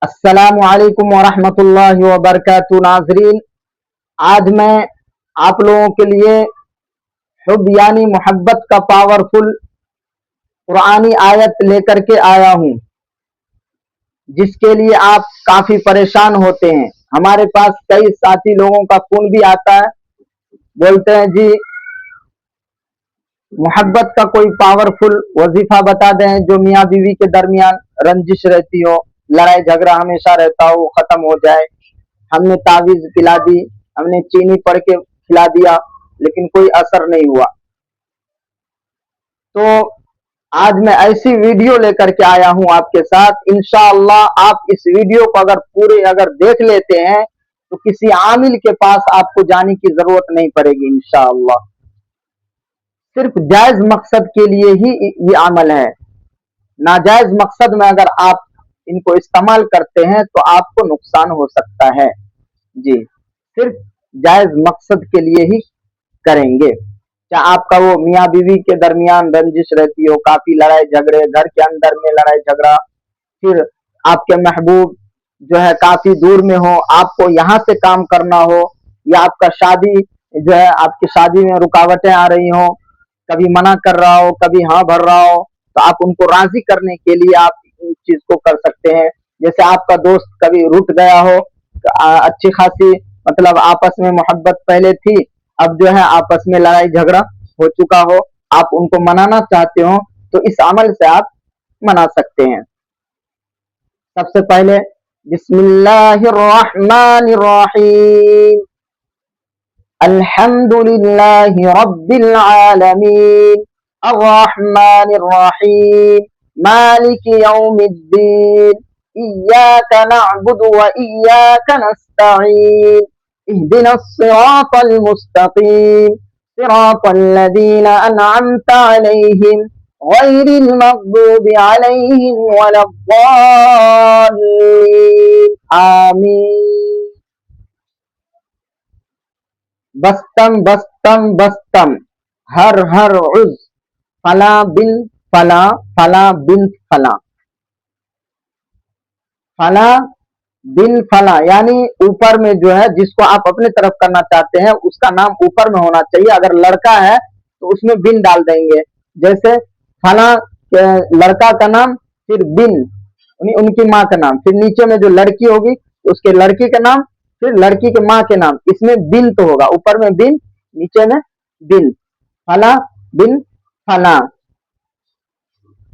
अस्सलामु अलैकुम वरहमतुल्लाहि वबरकातुहू। नाजरीन, आज मैं आप लोगों के लिए हुब यानी मोहब्बत का पावरफुल कुरानी आयत लेकर के आया हूँ, जिसके लिए आप काफी परेशान होते हैं। हमारे पास कई साथी लोगों का फोन भी आता है, बोलते हैं जी मोहब्बत का कोई पावरफुल वजीफा बता दें जो मियाँ बीवी के दरमियान रंजिश रहती हो, लड़ाई झगड़ा हमेशा रहता हो, खत्म हो जाए। हमने तावीज पिला दी, हमने चीनी पड़ के खिला दिया, लेकिन कोई असर नहीं हुआ। तो आज मैं ऐसी वीडियो लेकर के आया हूं आपके साथ। इंशाअल्लाह आप इस वीडियो को अगर देख लेते हैं तो किसी आमिल के पास आपको जाने की जरूरत नहीं पड़ेगी इंशाअल्लाह। सिर्फ जायज मकसद के लिए ही ये अमल है। नाजायज मकसद में अगर आप इनको इस्तेमाल करते हैं तो आपको नुकसान हो सकता है। जी, सिर्फ जायज मकसद के लिए ही करेंगे। चाहे आपका वो मियाँ बीवी के दरमियान रंजिश रहती हो, काफी लड़ाई झगड़े, घर के अंदर में लड़ाई झगड़ा, फिर आपके महबूब जो है काफी दूर में हो, आपको यहाँ से काम करना हो, या आपका शादी जो है आपकी शादी में रुकावटें आ रही हो, कभी मना कर रहा हो, कभी हाँ भर रहा हो, तो आप उनको राजी करने के लिए आप इस चीज को कर सकते हैं। जैसे आपका दोस्त कभी रुठ गया हो, अच्छी खासी मतलब आपस में मोहब्बत पहले थी, अब जो है आपस में लड़ाई झगड़ा हो चुका हो, आप उनको मनाना चाहते हो, तो इस अमल से आप मना सकते हैं। सबसे पहले बिस्मिल्लाहिर रहमानिर रहीम, अल्हम्दुलिल्लाहि रब्बिल आलमीन, अर्रहमानिर रहीम, मालिकि यौमिद्दीन, इय्याका नअबुदु व इय्याका नस्तईन, इहदिनस सिरातल मुस्तकीम, सिरातल लज़ीना अनअमता अलैहिम गैरिल मग़दूबि अलैहिम वलद्दाल्लीन, आमीन। बस्तम बस्तम बस्तम, हर हर उज, फला बिन फला, फला बिन फला, फला बिन फला यानी ऊपर में जो है जिसको आप अपने तरफ करना चाहते हैं उसका नाम ऊपर में होना चाहिए। अगर लड़का है तो उसमें बिन डाल देंगे। जैसे फला लड़का का नाम, फिर बिन उनकी माँ का नाम, फिर नीचे में जो लड़की होगी उसके लड़की का नाम, फिर लड़की के माँ के नाम। इसमें बिन तो होगा, ऊपर में बिन, नीचे में बिन। फला बिन फला।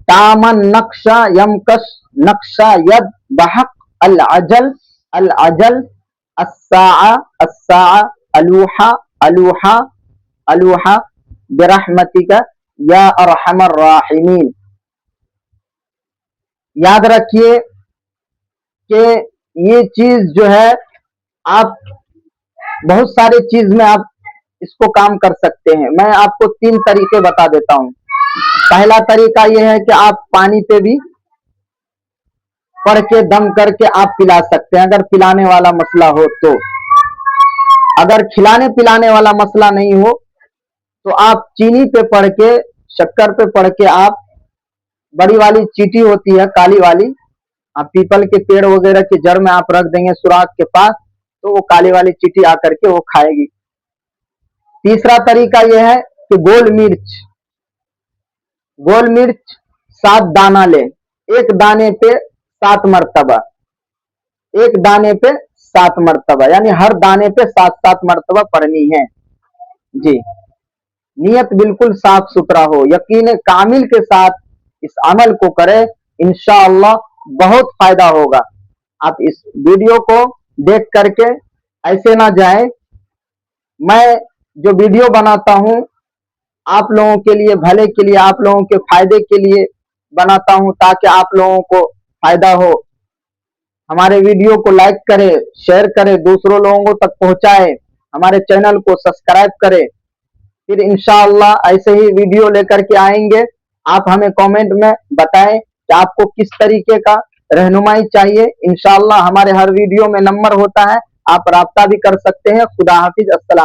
तामन नक्शा यमकश नक्शा यद बहक अल अजल अल अजल, अस्साआ अस्साआ, अलूहा अलूहा अलूहा, बिरहमतिका या अरहमर राहिमीन। याद रखिए कि ये चीज जो है आप बहुत सारी चीज में आप इसको काम कर सकते हैं। मैं आपको 3 तरीके बता देता हूं। पहला तरीका यह है कि आप पानी पे भी पढ़ के दम करके आप पिला सकते हैं, अगर पिलाने वाला मसला हो तो। अगर खिलाने पिलाने वाला मसला नहीं हो तो आप चीनी पे पढ़ के, शक्कर पे पढ़ के, आप बड़ी वाली चींटी होती है काली वाली, आप पीपल के पेड़ वगैरह की जड़ में आप रख देंगे सुराख के पास, तो वो काली वाली चींटी आकर के वो खाएगी। तीसरा तरीका यह है कि गोल मिर्च 7 दाना ले, एक दाने पे 7 मरतबा, एक दाने पे 7 मरतबा, यानी हर दाने पे 7-7 मरतबा पढ़नी है। जी, नियत बिल्कुल साफ सुथरा हो, यकीन कामिल के साथ इस अमल को करें, इंशाअल्लाह बहुत फायदा होगा। आप इस वीडियो को देख करके ऐसे ना जाए। मैं जो वीडियो बनाता हूं आप लोगों के लिए, भले के लिए, आप लोगों के फायदे के लिए बनाता हूं, ताकि आप लोगों को फायदा हो। हमारे वीडियो को लाइक करें, शेयर करें, दूसरों लोगों तक पहुंचाएं, हमारे चैनल को सब्सक्राइब करें। फिर इंशाअल्लाह ऐसे ही वीडियो लेकर के आएंगे। आप हमें कमेंट में बताएं कि आपको किस तरीके का रहनुमाई चाहिए। इंशाअल्लाह हमारे हर वीडियो में नंबर होता है, आप राब्ता भी कर सकते हैं। खुदा हाफिज, अस्सलाम।